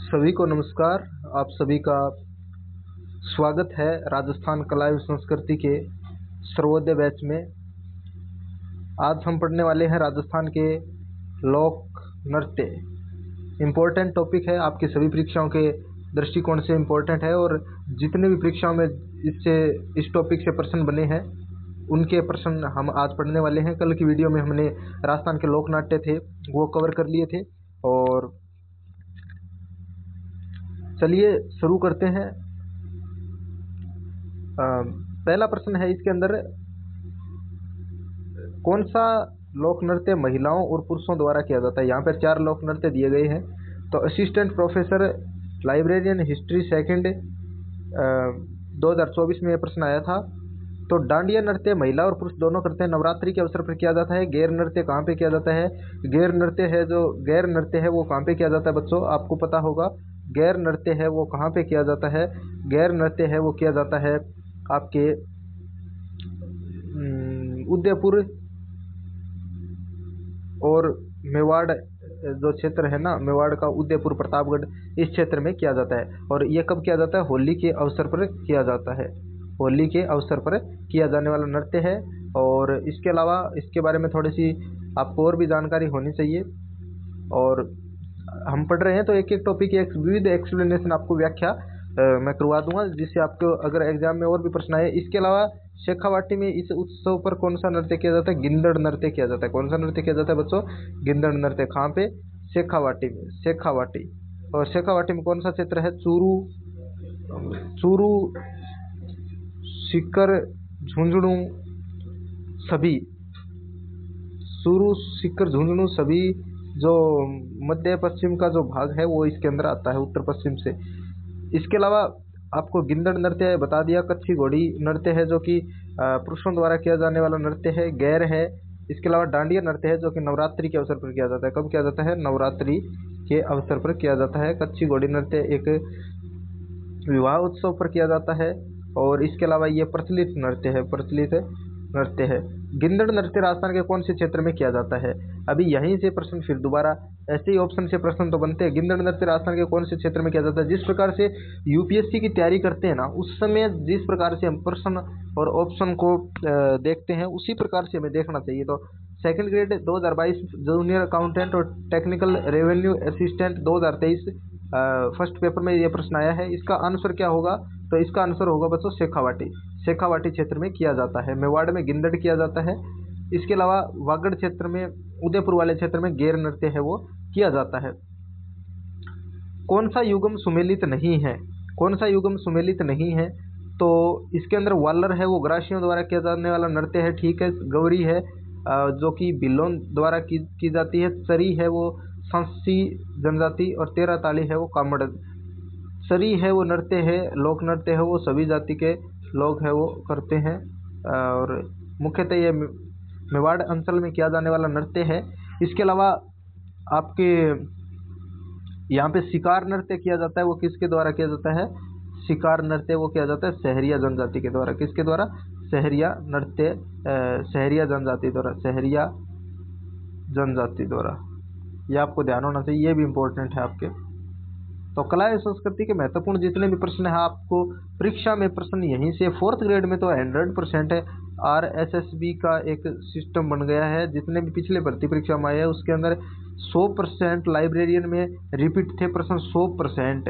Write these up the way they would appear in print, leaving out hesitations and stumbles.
सभी को नमस्कार। आप सभी का स्वागत है राजस्थान कला एवं संस्कृति के सर्वोदय बैच में। आज हम पढ़ने वाले हैं राजस्थान के लोक नृत्य। इम्पोर्टेंट टॉपिक है, आपकी सभी परीक्षाओं के दृष्टिकोण से इम्पोर्टेंट है और जितने भी परीक्षाओं में इस टॉपिक से प्रश्न बने हैं उनके प्रश्न हम आज पढ़ने वाले हैं। कल की वीडियो में हमने राजस्थान के लोक नाट्य थे वो कवर कर लिए थे और चलिए शुरू करते हैं। पहला प्रश्न है इसके अंदर, कौन सा लोक नृत्य महिलाओं और पुरुषों द्वारा किया जाता है। यहाँ पर 4 लोक नृत्य दिए गए हैं। तो assistant professor librarian history second 2024 में यह प्रश्न आया था। तो डांडिया नृत्य महिला और पुरुष दोनों करते हैं, नवरात्रि के अवसर पर किया जाता है। गैर नृत्य कहाँ पे किया जाता है? गैर नृत्य है वो कहाँ पे किया जाता है बच्चों? आपको पता होगा गैर नृत्य है वो कहाँ पे किया जाता है। गैर नृत्य है वो किया जाता है आपके उदयपुर और मेवाड़ जो क्षेत्र है ना, मेवाड़ का उदयपुर प्रतापगढ़, इस क्षेत्र में किया जाता है। और ये कब किया जाता है? होली के अवसर पर किया जाता है। होली के अवसर पर किया जाने वाला नृत्य है। और इसके अलावा इसके बारे में थोड़ी सी आपको और भी जानकारी होनी चाहिए। और हम पढ़ रहे हैं तो एक एक टॉपिक की विविध एक्सप्लेनेशन आपको व्याख्या मैं करवा दूंगा, जिससे आपको अगर एग्जाम में और भी प्रश्न आए। इसके अलावा शेखावाटी में इस उत्सव पर कौन सा नृत्य किया जाता है? गिंदड़ नृत्य किया जाता है। कौन सा नृत्य किया जाता है बच्चों? गिंदड़ नृत्य। कहाँ पे? शेखावाटी में। शेखावाटी। और शेखावाटी में कौन सा क्षेत्र है? चूरू सीकर झुंझुनू सभी। चूरू सीकर झुंझुनू सभी जो मध्य पश्चिम का जो भाग है वो इसके अंदर आता है, उत्तर पश्चिम से। इसके अलावा आपको गिंदड़ नृत्य बता दिया। कच्छी घोड़ी नृत्य है जो कि पुरुषों द्वारा किया जाने वाला नृत्य है, गैर है। इसके अलावा डांडिया नृत्य है जो कि नवरात्रि के अवसर पर किया जाता है। कब किया जाता है? नवरात्रि के अवसर पर किया जाता है। कच्छी घोड़ी नृत्य एक विवाह उत्सव पर किया जाता है। और इसके अलावा ये प्रचलित नृत्य है। गिंदड़ नृत्य राजस्थान के कौन से क्षेत्र में किया जाता है? अभी यहीं से प्रश्न फिर दोबारा ऐसे ही ऑप्शन से प्रश्न तो बनते हैं। गिंदड़ नृत्य राजस्थान के कौन से क्षेत्र में किया जाता है? जिस प्रकार से यूपीएससी की तैयारी करते हैं ना, उस समय जिस प्रकार से हम प्रश्न और ऑप्शन को देखते हैं उसी प्रकार से हमें देखना चाहिए। तो सेकंड ग्रेड 2022 जूनियर अकाउंटेंट और technical revenue assistant 2023 first paper में ये प्रश्न आया है। इसका आंसर क्या होगा? तो इसका आंसर होगा बच्चों शेखावाटी क्षेत्र में किया जाता है। मेवाड़ में गिंदड़ किया जाता है। इसके अलावा वागड़ क्षेत्र में, उदयपुर वाले क्षेत्र में गैर नृत्य है वो किया जाता है। कौन सा युगम सुमेलित नहीं है? कौन सा युगम सुमेलित नहीं है? तो इसके अंदर वालर है वो ग्रासियों द्वारा किया जाने वाला नृत्य है, ठीक है। गौरी है जो कि भिल्लों द्वारा की जाती है। चरी है वो सांसी जनजाति, और 13 ताली है वो कामड़। चरी है वो नृत्य है, लोक नृत्य है वो सभी जाति के लोग है वो करते हैं। और मुख्यतः ये मेवाड़ अंचल में किया जाने वाला नृत्य है। इसके अलावा आपके यहाँ पे शिकार नृत्य किया जाता है, वो किसके द्वारा किया जाता है? शिकार नृत्य वो किया जाता है सहरिया जनजाति के द्वारा। किसके द्वारा? सहरिया नृत्य, सहरिया जनजाति द्वारा। ये आपको ध्यान होना चाहिए, ये भी इम्पोर्टेंट है आपके। तो कला एवं संस्कृति के महत्वपूर्ण जितने भी प्रश्न हैं आपको परीक्षा में प्रश्न यहीं से 4th ग्रेड में तो 100% है। RSSB का एक सिस्टम बन गया है। जितने भी पिछले भर्ती परीक्षा में आए हैं उसके अंदर 100% लाइब्रेरियन में रिपीट थे प्रश्न। 100%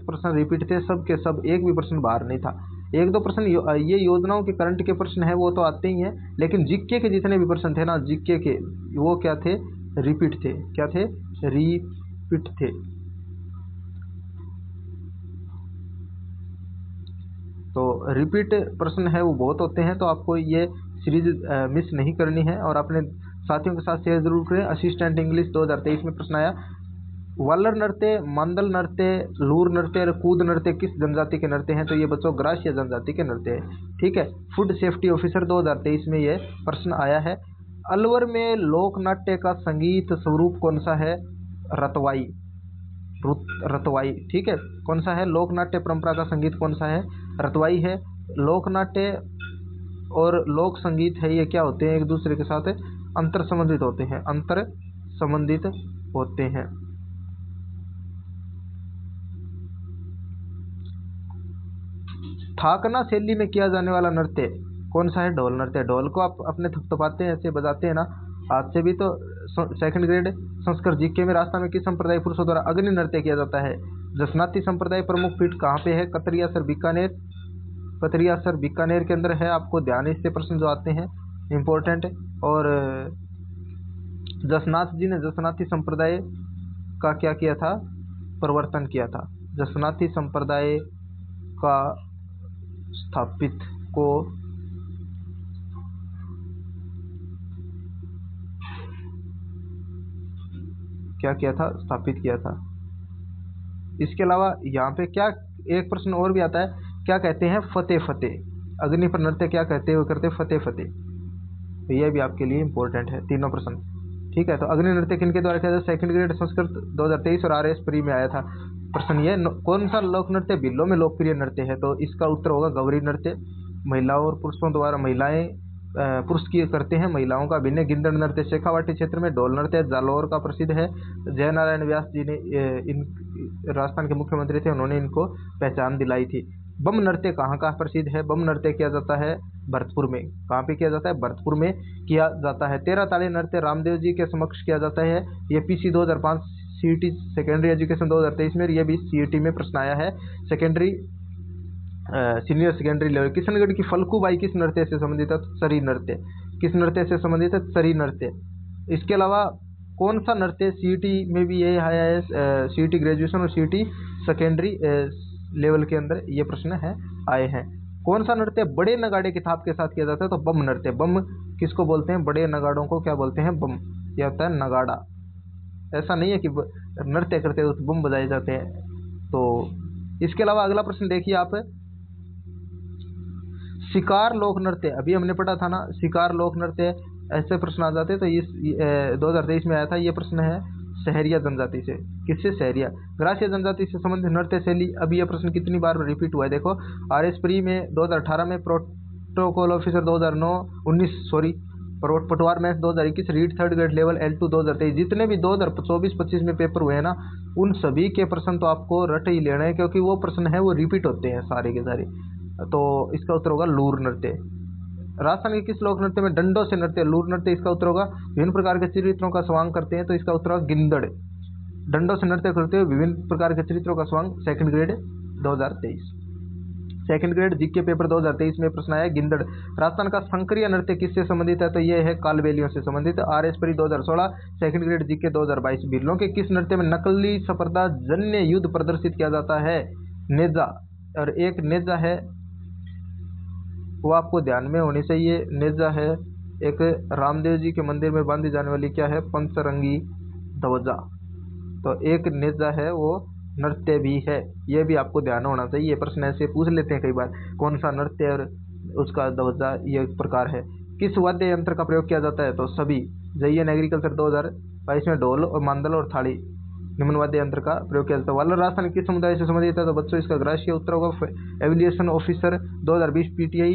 प्रश्न रिपीट थे, सब के सब, एक भी प्रश्न बाहर नहीं था। एक दो प्रश्न ये योजनाओं के करंट के प्रश्न है वो तो आते ही हैं, लेकिन जीके के जितने भी प्रश्न थे ना, जीके के वो क्या थे? रिपीट थे। क्या थे? रिपीट थे। तो रिपीट प्रश्न है वो बहुत होते हैं, तो आपको ये सीरीज मिस नहीं करनी है और अपने साथियों के साथ शेयर जरूर करें। असिस्टेंट इंग्लिश 2023 में प्रश्न आया। वालर नृत्य, मांदल नृत्य, लूर नृत्य और कूद नृत्य किस जनजाति के नृत्य हैं? तो ये बच्चों ग्रासिया जनजाति के नृत्य है, ठीक है। फूड सेफ्टी ऑफिसर 2023 में ये प्रश्न आया है। अलवर में लोक नाट्य का संगीत स्वरूप कौन सा है? रतवाई, ठीक है। कौन सा है? लोक नाट्य परंपरा का संगीत कौन सा है? रतवाई है। लोक नाट्य और लोक संगीत है ये क्या होते हैं? एक दूसरे के साथ अंतर संबंधित होते हैं। थाकना शैली में किया जाने वाला नृत्य कौन सा है? ढोल नृत्य। ढोल को आप अपने थपथपाते हैं, ऐसे बजाते हैं ना हाथ से भी। तो सेकंड ग्रेड संस्कृत जीके में राजस्थान में किस संप्रदाय पुरुषों द्वारा अग्नि नृत्य किया जाता है? जसनाती संप्रदाय प्रमुख पीठ कहाँ पे है? कतरियासर बीकानेर। कतरियासर बीकानेर के अंदर है। आपको ध्यान इससे प्रश्न जो आते हैं इम्पोर्टेंट। और जसनाथ जी ने जसनाती संप्रदाय का क्या किया था? प्रवर्तन किया था। जसनाती संप्रदाय का स्थापित को क्या किया था? स्थापित किया था। इसके अलावा यहाँ पे क्या एक प्रश्न और भी आता है, क्या कहते हैं फतेह फतेह? अग्नि पर नृत्य क्या कहते हैं? वो करते फतेह फतेह। तो यह भी आपके लिए इंपॉर्टेंट है, तीनों प्रश्न। ठीक है, तो अग्नि नृत्य किनके द्वारा किया जाता है? सेकंड ग्रेड संस्कृत 2023 और RS प्री में आया था प्रश्न। ये कौन सा लोक नृत्य बिल्लों में लोकप्रिय नृत्य है? तो इसका उत्तर होगा गौरी नृत्य। महिलाओं और पुरुषों द्वारा, महिलाएं पुरुष की करते हैं, महिलाओं का भिन्न गिंदड़ नृत्य शेखावाटी क्षेत्र में। ढोल नृत्य जालौर का प्रसिद्ध है। जयनारायण व्यास जी ने इन राजस्थान के मुख्यमंत्री थे, उन्होंने इनको पहचान दिलाई थी। बम नृत्य कहाँ का प्रसिद्ध है? बम नृत्य किया जाता है भरतपुर में। कहाँ पे किया जाता है? भरतपुर में किया जाता है। 13 ताली नृत्य रामदेव जी के समक्ष किया जाता है। ये PC 2005 CET सेकेंडरी एजुकेशन 2023 में, ये भी CET में प्रश्न आया है। Secondary senior secondary level. Kishangarh की फल्कूबाई किस नृत्य से संबंधित है? सरी नृत्य। किस नृत्य से संबंधित है? सरी नृत्य। इसके अलावा कौन सा नृत्य CET में भी ये आया है? CET ग्रेजुएशन और CET सेकेंडरी लेवल के अंदर ये प्रश्न है आए हैं। कौन सा नृत्य बड़े नगाड़े की थाप के साथ किया जाता है? तो बम नृत्य। बम किसको बोलते हैं? बड़े नगाड़ों को क्या बोलते हैं? बम। यह होता है नगाड़ा। ऐसा नहीं है कि नृत्य करते हुए बम बजाए जाते हैं। तो इसके अलावा अगला प्रश्न देखिए आप, शिकार लोक नृत्य। अभी हमने पढ़ा था ना शिकार लोक नृत्य, ऐसे प्रश्न आ जाते। तो इस 2023 में आया था ये प्रश्न है सहरिया जनजाति से। किससे? सहरिया। ग्रासीय जनजाति से संबंधित नृत्य शैली। अभी यह प्रश्न कितनी बार रिपीट हुआ है देखो। RS प्री में 2018 में, प्रोटोकॉल ऑफिसर 2019 पटवार math 2021, read third grade level L2 2023। जितने भी 2024-25 में पेपर हुए हैं ना, उन सभी के प्रश्न तो आपको रट ही लेना है, क्योंकि वो प्रश्न है वो रिपीट होते हैं सारे के सारे। तो इसका उत्तर होगा लूर नृत्य। राजस्थान के किस लोक नृत्य में डंडों से नृत्य? लूर नृत्य। इसका उत्तर होगा विभिन्न प्रकार के चरित्रों का स्वांग करते हैं, तो इसका उत्तर होगा गिंदड़। डंडों से नृत्य करते हुए विभिन्न प्रकार के चरित्रों का स्वांग, second grade 2023। Second grade GK paper 2023 में प्रश्न आया गिंदड़। राजस्थान का संक्रिय नृत्य किससे संबंधित है? तो ये है कालबेलियों से संबंधित। RS pre 2016, second grade GK 2022। बिल्लों के किस नृत्य में नकली स्पर्धा जन्य युद्ध प्रदर्शित किया जाता है? नेजा। और एक नेजा है वो आपको ध्यान में होनी चाहिए। नेजा है एक रामदेव जी के मंदिर में बांधी जाने वाली क्या है? पंचरंगी ध्वजा। तो एक नेजा है वो नृत्य भी है, ये भी आपको ध्यान होना चाहिए। ये प्रश्न ऐसे पूछ लेते हैं कई बार, कौन सा नृत्य और उसका ध्वजा ये प्रकार है। किस वाद्य यंत्र का प्रयोग किया जाता है? तो सभी। JN एग्रीकल्चर 2022 में ढोल और मांदल और थाली निम्न वाद्य यंत्र का प्रयोग किया जाता है। वालर राजस्थान किस समुदाय से संबंधित है? तो बच्चों इसका ग्रासीय उत्तर होगा एविलिएशन ऑफिसर 2020 PTI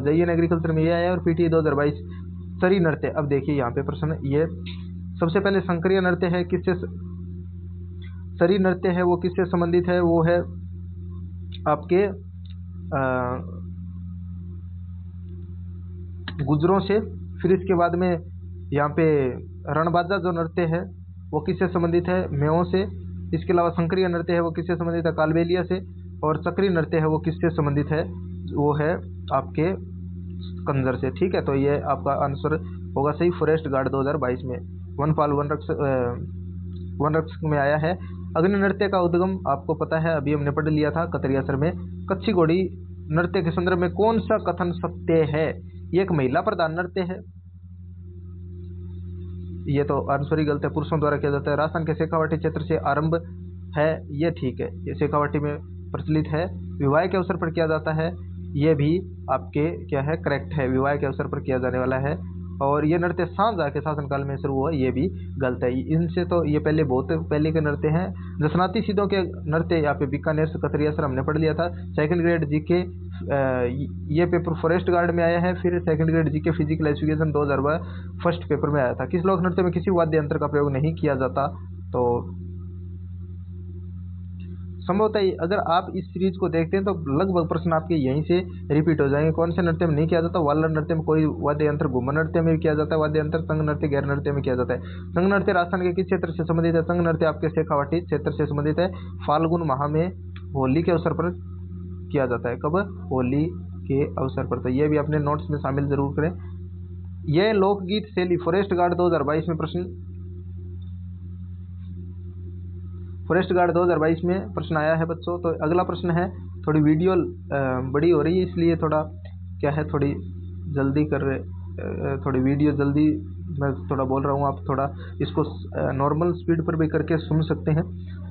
JN एग्रीकल्चर में ये आया, और PTI 2022 सरी नृत्य। अब देखिए यहाँ पे प्रश्न, ये सबसे पहले संक्रिय नृत्य है, किससे? सरी नृत्य है वो किससे संबंधित है? वो है आपके गुजरों से। फिर इसके बाद में यहाँ पे रणबाजा जो नृत्य है वो किससे संबंधित है? मेवों से। इसके अलावा संक्रिय नृत्य है वो किससे संबंधित है? कालबेलिया से। और चक्री नृत्य है वो किससे संबंधित है? वो है आपके कंजर से। ठीक है, तो ये आपका आंसर होगा सही फॉरेस्ट गार्ड 2022 में। वनपाल वन रक्षक में आया है। अग्नि नृत्य का उद्गम आपको पता है, अभी हमने पढ़ लिया था कतरियासर में। कच्छी घोड़ी नृत्य के संदर्भ में कौन सा कथन सत्य है? ये एक महिला प्रधान नृत्य है, ये तो आंसर ही गलत है, पुरुषों द्वारा किया जाता है। राजस्थान के शेखावाटी क्षेत्र से आरंभ है, ये ठीक है, ये शेखावाटी में प्रचलित है। विवाह के अवसर पर किया जाता है, ये भी आपके क्या है? करेक्ट है, विवाह के अवसर पर किया जाने वाला है। और ये नृत्य शाहजहाँ के शासनकाल में शुरू हुआ, ये भी गलत है। इनसे तो ये पहले बहुत पहले के नृत्य हैं। जसनाती सिद्धों के नृत्य यहाँ पे बीकानेर से कतरियासर हमने पढ़ लिया था। सेकंड ग्रेड जीके ये पेपर फॉरेस्ट गार्ड में आया है। फिर second grade GK physical education 2012 first paper में आया था। किस लोक नृत्य में किसी वाद्य यंत्र का प्रयोग नहीं किया जाता? तो संभवतः अगर आप इस सीरीज को देखते हैं तो लगभग प्रश्न आपके यहीं से रिपीट हो जाएंगे। कौन से नृत्य में नहीं किया जाता? वाल्लर नृत्य में कोई वाद्य यंत्र, घूमर नृत्य में भी किया जाता है वाद्य यंत्र, संघ नृत्य गैर नृत्य में किया जाता है। संघ नृत्य राजस्थान के किस क्षेत्र से संबंधित है? संघ नृत्य आपके शेखावाटी क्षेत्र से संबंधित है। फाल्गुन माह में होली के अवसर पर किया जाता है। कब? होली के अवसर पर। तो ये भी अपने नोट्स में शामिल जरूर करें। यह लोकगीत शैली फॉरेस्ट गार्ड 2022 में प्रश्न, फॉरेस्ट गार्ड 2022 में प्रश्न आया है बच्चों। तो अगला प्रश्न है, थोड़ी वीडियो बड़ी हो रही है इसलिए थोड़ा क्या है, थोड़ी जल्दी कर रहे, थोड़ी वीडियो जल्दी मैं थोड़ा बोल रहा हूँ, आप थोड़ा इसको नॉर्मल स्पीड पर भी करके सुन सकते हैं।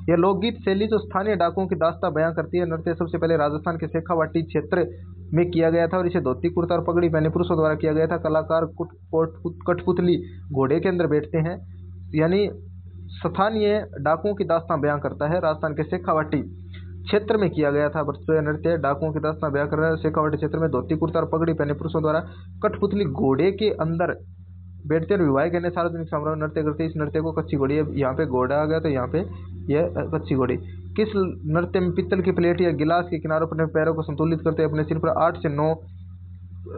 यह लोकगीत शैली जो स्थानीय डाकुओं की दास्तां बयां करती है। नृत्य सबसे पहले राजस्थान के शेखावाटी क्षेत्र में किया गया था और इसे धोती कुर्ता और पगड़ी पहने पुरुषों द्वारा किया गया था। कलाकार कठपुतली घोड़े के अंदर बैठते हैं, यानी स्थानीय डाकुओं की दास्तां बयां करता है। राजस्थान के शेखावाटी क्षेत्र में किया गया था बच्चों यह नृत्य, डाकुओं की दास्तां बयां कर रहा है। शेखावाटी क्षेत्र में धोती कुर्ता और पगड़ी पहने पुरुषों द्वारा कठपुतली घोड़े के अंदर बैठते और विवाह के सार्वजनिक समारोह में नृत्य करते। इस नृत्य को कच्ची घोड़ी, यहाँ पे घोड़ा आ गया तो यहाँ पे यह कच्ची घोड़ी। किस नृत्य में पित्तल की प्लेट या गिलास के किनारों पर अपने पैरों को संतुलित करते, अपने सिर पर 8 से 9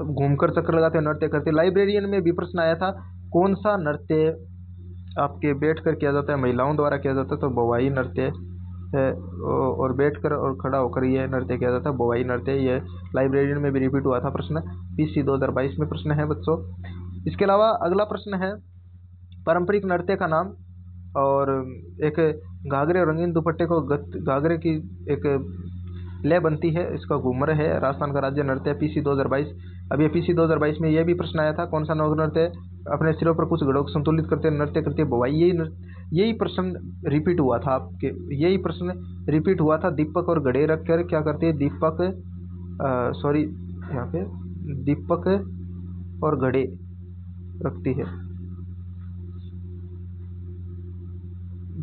घूमकर चक्कर लगाते नृत्य करते। लाइब्रेरियन में भी प्रश्न आया था, कौन सा नृत्य आपके बैठकर किया जाता है, महिलाओं द्वारा किया जाता है? तो भवाई नृत्य है, और बैठकर और खड़ा होकर यह नृत्य किया जाता है, भवाई नृत्य। यह लाइब्रेरियन में भी रिपीट हुआ था प्रश्न, पीसी 2022 में प्रश्न है बच्चों। इसके अलावा अगला प्रश्न है, पारंपरिक नृत्य का नाम, और एक घाघरे और रंगीन दुपट्टे को घाघरे की एक लय बनती है, इसका घूमर है। राजस्थान का राज्य नृत्य पीसी 2022। अब ये पीसी 2022 में यह भी प्रश्न आया था, कौन सा लोक नृत्य अपने सिरों पर कुछ घड़ों को संतुलित करते नृत्य करती है? भवाई। यही प्रश्न रिपीट हुआ था आपके, यही प्रश्न रिपीट हुआ था। दीपक और घड़े रखकर क्या करती है? दीपक सॉरी यहाँ पे दीपक और घड़े रखती है।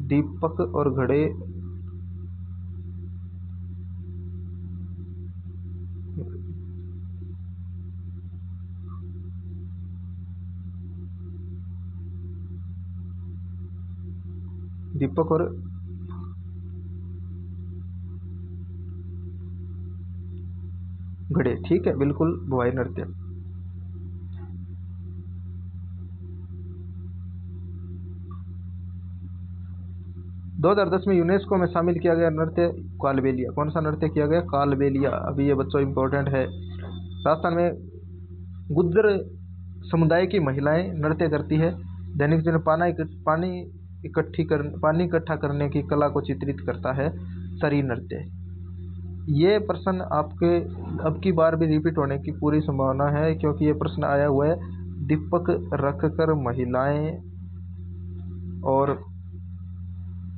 दीपक और घड़े दीपक और घड़े, ठीक है, बिल्कुल भवाई नृत्य। दो 2010 में यूनेस्को में शामिल किया गया नृत्य कालबेलिया। कौन सा नृत्य किया गया? कालबेलिया। अभी ये बच्चों इंपॉर्टेंट है। राजस्थान में गुज्जर समुदाय की महिलाएं नृत्य करती है। दैनिक जीवन पानी इकट्ठा करने की कला को चित्रित करता है सरी नृत्य। ये प्रश्न आपके अब की बार भी रिपीट होने की पूरी संभावना है, क्योंकि ये प्रश्न आया हुआ है। दीपक रखकर महिलाएं और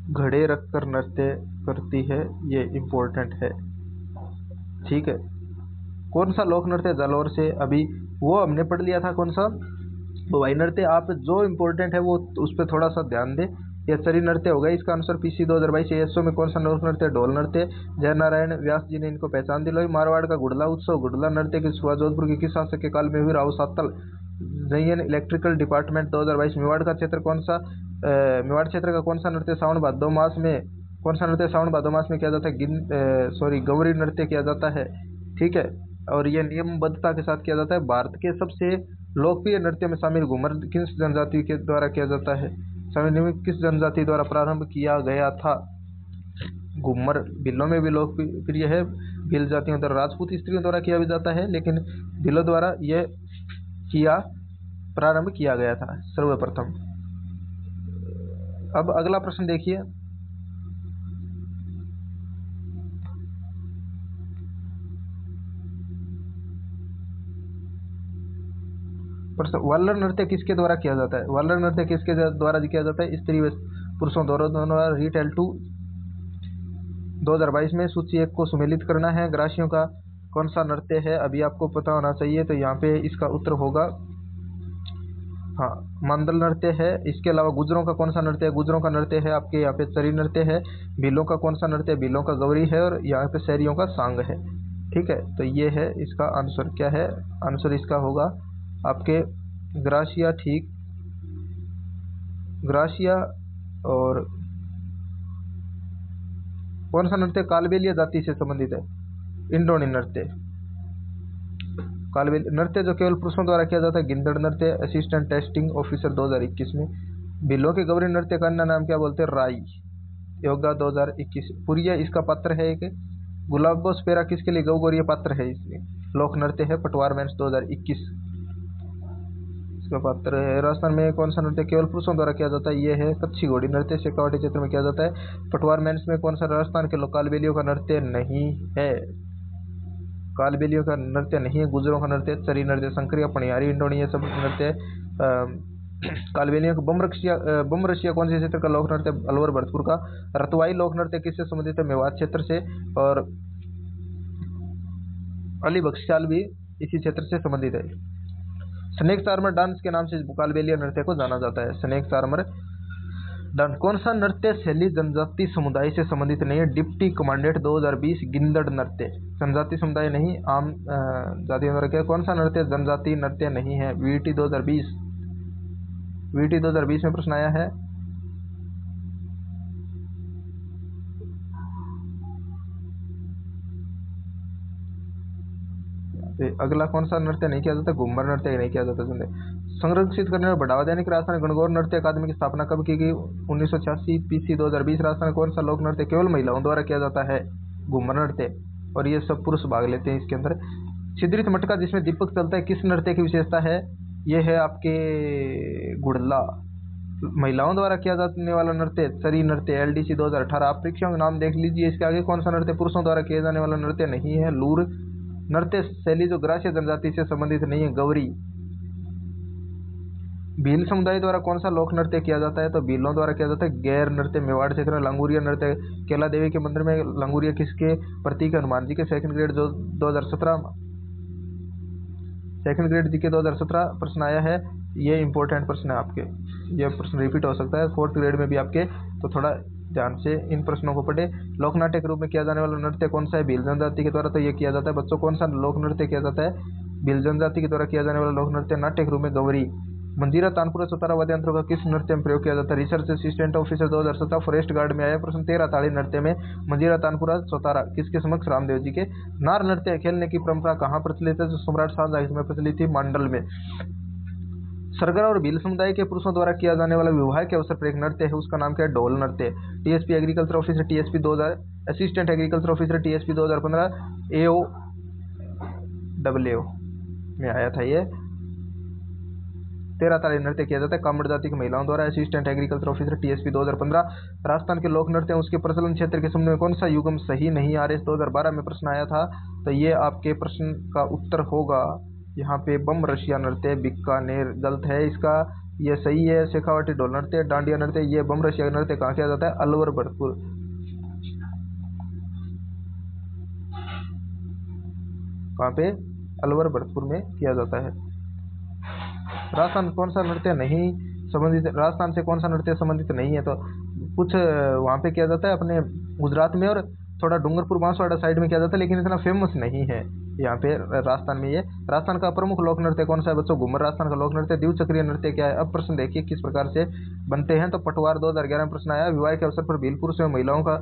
घड़े रखकर नृत्य करती है, ये इम्पोर्टेंट है, ठीक है। कौन सा लोक नृत्य जालौर से, अभी वो हमने पढ़ लिया था, कौन सा? भवाई नृत्य। आप जो इम्पोर्टेंट है वो उस पर थोड़ा सा ध्यान दें। यह सरी नृत्य होगा, इसका आंसर पीसी 2022। एसओ में कौन सा लोक नृत्य? ढोल नृत्य। जयनारायण व्यास जी ने इनको पहचान दिलाई। मारवाड़ का गुड़ला उत्सव, गुड़ला नृत्य की शुरुआत जोधपुर के किस शासक के काल में हुई? राव सातल। जयन इलेक्ट्रिकल डिपार्टमेंट 2022। मेवाड़ का क्षेत्र कौन सा? मेवाड़ क्षेत्र का कौन सा नृत्य सावन भादो मास में, कौन सा नृत्य सावन भादो मास में किया जाता है? गौरी नृत्य किया जाता है, ठीक है। और यह नियमबद्धता के साथ किया जाता है। भारत के सबसे लोकप्रिय नृत्य में शामिल घूमर किस जनजाति के द्वारा किया जाता है? किस जनजाति द्वारा प्रारंभ किया गया था? घूमर भीलों में भी लोकप्रिय है, भील जातियों द्वारा, राजपूत स्त्रियों द्वारा किया भी जाता है, लेकिन भीलों द्वारा यह प्रारंभ किया गया था सर्वप्रथम। अब अगला प्रश्न देखिए, प्रश्न, वाल्लर नृत्य किसके द्वारा किया जाता है? वाल्लर नृत्य किसके द्वारा किया जाता है? स्त्री व पुरुषों द्वारा। रीट L2 2022 में सूची 1 को सुमेलित करना है। ग्रासियों का कौन सा नृत्य है? अभी आपको पता होना चाहिए, तो यहाँ पे इसका उत्तर होगा हाँ, मांदल नृत्य है। इसके अलावा गुजरों का कौन सा नृत्य है? गुजरों का नृत्य है आपके यहाँ पे चरी नृत्य है। भीलों का कौन सा नृत्य है? भीलों का गौरी है, और यहाँ पे शहरियों का सांग है, ठीक है। तो ये है इसका आंसर। क्या है आंसर? इसका होगा आपके ग्रासिया, ठीक, ग्रासिया और कौन सा नृत्य कालबेलिया जाति से संबंधित है? इंडोनी नृत्य। कालबेलिया नृत्य जो केवल पुरुषों द्वारा किया जाता है, गिंदड़ नृत्य। असिस्टेंट टेस्टिंग ऑफिसर 2021 में। भीलों के गौरी नृत्य का अन्य नाम क्या बोलते हैं? राई। योगा 2021। पुरिया इसका पात्र है एक। गुलाबोस्पेरा किसके लिए गौगौरीय पात्र है? इसमें लोक नृत्य है। पटवार मेंस 2021 इसका पात्र है। राजस्थान में कौन सा नृत्य केवल पुरुषों द्वारा किया जाता है? ये है कच्छी घोड़ी नृत्य, शेखावाटी क्षेत्र में किया जाता है। पटवार मेंस में कौन सा राजस्थान के लोग कालबेलियों का नृत्य नहीं है? कालबेलियों का नृत्य नहीं है। गुजरों का नृत्य, चरी नृत्य, संक्रिया, पणियारी, इंडोनी, ये सब नृत्य है। कालबेलियों का बमरसिया कौन से क्षेत्र का लोक नृत्य? अलवर भरतपुर का। रतवाई लोक नृत्य किससे संबंधित है? मेवात क्षेत्र से। और अली बख्शाल भी इसी क्षेत्र से संबंधित है। स्नेक चार्मर डांस के नाम से कालबेलिया नृत्य को जाना जाता है। Snake charmer dance. कौन सा नृत्य शैली जनजाति समुदाय से संबंधित नहीं है? Deputy commandant 2020। गिंदड़ नृत्य जनजाति समुदाय नहीं, आम जातियों द्वारा किया। कौन सा नृत्य जनजाति नृत्य नहीं है? वीटी 2020। वीटी 2020 में प्रश्न आया है। अगला कौन सा नृत्य नहीं किया जाता? घूमर नृत्य नहीं किया जाता। संरक्षित करने और बढ़ावा देने के राजस्थान गणगौर नृत्य अकादमी की स्थापना कब की गई? 1986। पीसी 2020। राजस्थान कौन सा लोक नृत्य केवल महिलाओं द्वारा किया जाता है? घूमर नृत्य। और ये सब पुरुष भाग लेते हैं इसके अंदर। छिद्रित मटका जिसमें दीपक चलता है किस नृत्य की विशेषता है? ये है आपके गुड़ला। महिलाओं द्वारा किया जाने वाला नृत्य चरी नृत्य, एलडीसी 2018। आप परीक्षाओं के नाम देख लीजिए। इसके आगे कौन सा नृत्य पुरुषों द्वारा किया जाने वाला नृत्य नहीं है? लूर नृत्य शैली जो ग्रासीय जनजाति से संबंधित नहीं है, गौरी। भील समुदाय द्वारा कौन सा लोक नृत्य किया जाता है? तो भीलों द्वारा किया जाता है गैर नृत्य। मेवाड़ क्षेत्र में लंगूरिया नृत्य। केला देवी के मंदिर में लंगूरिया किसके प्रतीक? हनुमान जी के। सेकंड ग्रेड जो 2017 सेकंड ग्रेड जी के 2017 प्रश्न आया है। ये इंपॉर्टेंट प्रश्न है आपके, ये प्रश्न रिपीट हो सकता है फोर्थ ग्रेड में भी आपके, तो थोड़ा ध्यान से इन प्रश्नों को पढ़े। लोकनाट्य के रूप में किया जाने वाला नृत्य कौन सा है? भील जनजाति के द्वारा तो ये किया जाता है। बच्चों कौन सा लोक नृत्य किया जाता है? भील जनजाति के द्वारा किया जाने वाला लोक नृत्य नाट्य के रूप में गौरी। मंजीरा, तानपुरा, चौतारा वाद्य यंत्रों का किस नृत्य में प्रयोग किया जाता है? Research assistant officer 2017 forest guard में आया प्रश्न। 13 ताड़ी नृत्य में मंजीरा, तानपुरा, चौतारा किसके समक्ष? रामदेव जी के। नार नृत्य खेलने की परंपरा कहाँ प्रचलित है? जो सम्राट शाहजहां में प्रचलित थी, मांडल में। सरगरा और भील समुदाय के पुरुषों द्वारा किया जाने वाला विवाह के अवसर पर एक नृत्य है, उसका नाम क्या है? ढोल नृत्य। TSP agriculture officer TSP 2000, assistant agriculture officer TSP 2015, एओ डब्ल्यू में आया था ये। 13 ताड़ी नृत्य किया जाता है कामड़ जाति की महिलाओं द्वारा। Assistant agriculture officer TSP 2015। Rajasthan के लोक नृत्य उसके प्रचलन क्षेत्र के संबंध में कौन सा युग्म सही नहीं? आरएस 2012 में प्रश्न आया था, तो ये आपके प्रश्न का उत्तर होगा यहाँ पे बम रशिया नृत्य, बीकानेर। गलत है इसका, ये सही है। शेखावाटी ढोल नृत्य, डांडिया नृत्य। ये बम रशिया नृत्य कहाँ किया जाता है? अलवर भरतपुर। कहाँ पे? अलवर भरतपुर में किया जाता है। राजस्थान कौन सा नृत्य नहीं संबंधित? राजस्थान से कौन सा नृत्य संबंधित नहीं है? तो कुछ वहाँ पे किया जाता है अपने गुजरात में, और थोड़ा डूंगरपुर बांसवाड़ा साइड में किया जाता है, लेकिन इतना फेमस नहीं है यहाँ पे राजस्थान में। ये राजस्थान का प्रमुख लोक नृत्य कौन सा है बच्चों? घूमर राजस्थान का लोक नृत्य। द्विव चक्रीय नृत्य क्या है? अब प्रश्न देखिए किस प्रकार से बनते हैं। तो पटवार 2011 में प्रश्न आया। विवाह के अवसर पर भील पुरुष एवं महिलाओं का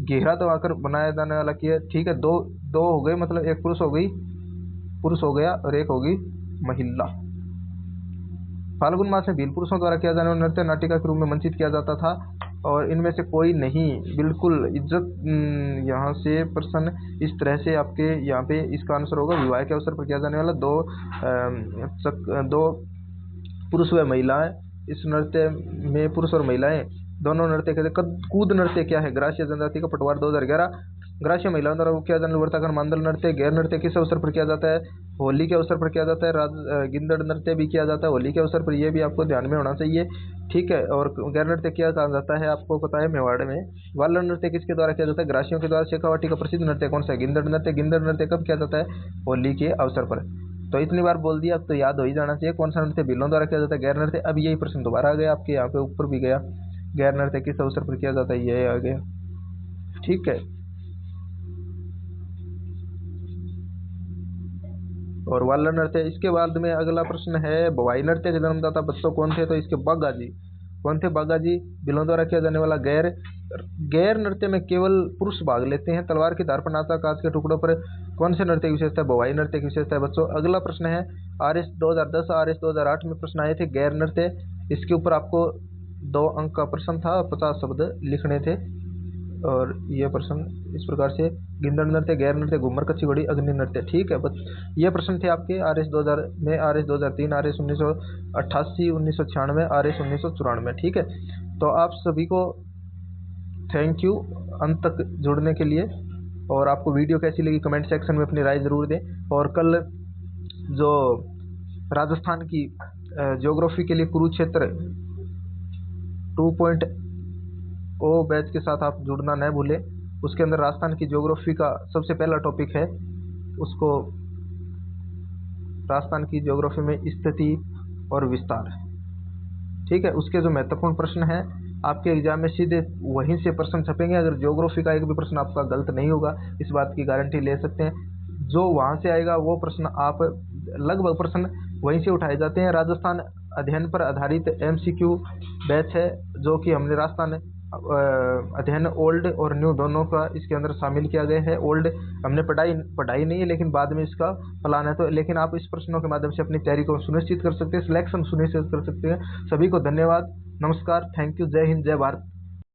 घेरा दबाकर बनाया जाने वाला किया। ठीक है, दो हो गए, मतलब एक पुरुष हो गया और एक होगी महिला। फाल्गुन मास में भील पुरुषों द्वारा किया जाने वाला नृत्य नाटिका के रूप में मंचित किया जाता था, और इनमें से कोई नहीं। बिल्कुल इज्जत यहाँ से प्रश्न इस तरह से आपके यहाँ पे इसका आंसर होगा विवाह के अवसर पर किया जाने वाला दो पुरुष व महिलाएं। इस नृत्य में पुरुष और महिलाएं दोनों नृत्य कहते हैं। कूद नृत्य क्या है? ग्रासीय जनजाति का। पटवार 2011। ग्रासीय महिलाओं द्वारा किया जाने वाला वर्ताकार मांदल नृत्य। गैर नृत्य किस अवसर पर किया जाता है? होली के अवसर पर किया जाता है। गिंदड़ नृत्य भी किया जाता है होली के अवसर पर, यह भी आपको ध्यान में होना चाहिए। ठीक है, और गैर नृत्य किया जाता है आपको पता है मेवाड़ में। वाल्ल नृत्य किसके द्वारा किया जाता है? ग्रासियों के द्वारा। शेखावाटी का प्रसिद्ध नृत्य कौन सा है? गिंदड़ नृत्य। गिंदड़ नृत्य कब किया जाता है? होली के अवसर पर। तो इतनी बार बोल दिया, अब तो याद हो ही जाना चाहिए कौन सा नृत्य भीलों द्वारा किया जाता है? गैर नृत्य। अब यही प्रश्न दोबारा आ गया आपके यहाँ पे, ऊपर भी गया। गैर नृत्य किस अवसर पर किया जाता है? ये आ गया। ठीक है, और वाल्ल नृत्य। इसके बाद में अगला प्रश्न है भवाई नृत्य के जन्मदाता बच्चों कौन थे? तो इसके बागा जी। कौन थे बागा जी? भीलों द्वारा किया जाने वाला गैर गैर नृत्य में केवल पुरुष भाग लेते हैं। तलवार की धार पर नाचा कांच के टुकड़ों पर कौन से नृत्य की विशेषता है? भवाई नृत्य की विशेषता है बच्चों। अगला प्रश्न है आरएस 2010 आरएस 2008 में प्रश्न आए थे गैर नृत्य। इसके ऊपर आपको 2 अंक का प्रश्न था, 50 शब्द लिखने थे। और यह प्रश्न इस प्रकार से गिंदड़ नृत्य, गैर नृत्य, घूमर, कच्ची घोड़ी, अग्नि नृत्य। ठीक है बस ये प्रश्न थे आपके आरएस 2000 में, आरएस 2003, आरएस 1988, 1996, आरएस 1994। ठीक है, तो आप सभी को थैंक यू अंत तक जुड़ने के लिए। और आपको वीडियो कैसी लगी कमेंट सेक्शन में अपनी राय ज़रूर दें। और कल जो राजस्थान की ज्योग्राफी के लिए कुरुक्षेत्र 2.0 बैच के साथ आप जुड़ना न भूलें। उसके अंदर राजस्थान की ज्योग्राफी का सबसे पहला टॉपिक है, उसको राजस्थान की ज्योग्राफी में स्थिति और विस्तार। ठीक है, उसके जो महत्वपूर्ण प्रश्न हैं आपके एग्जाम में सीधे वहीं से प्रश्न छपेंगे। अगर ज्योग्राफी का एक भी प्रश्न आपका गलत नहीं होगा, इस बात की गारंटी ले सकते हैं। जो वहाँ से आएगा वो प्रश्न आप लगभग प्रश्न वहीं से उठाए जाते हैं। राजस्थान अध्ययन पर आधारित MCQ बैच है, जो कि हमने राजस्थान अध्ययन ओल्ड और न्यू दोनों का इसके अंदर शामिल किया गया है। ओल्ड हमने पढ़ाई नहीं है, लेकिन बाद में इसका प्लान है। तो लेकिन आप इस प्रश्नों के माध्यम से अपनी तैयारी को सुनिश्चित कर सकते हैं, सिलेक्शन सुनिश्चित कर सकते हैं। सभी को धन्यवाद, नमस्कार, थैंक यू, जय हिंद, जय भारत।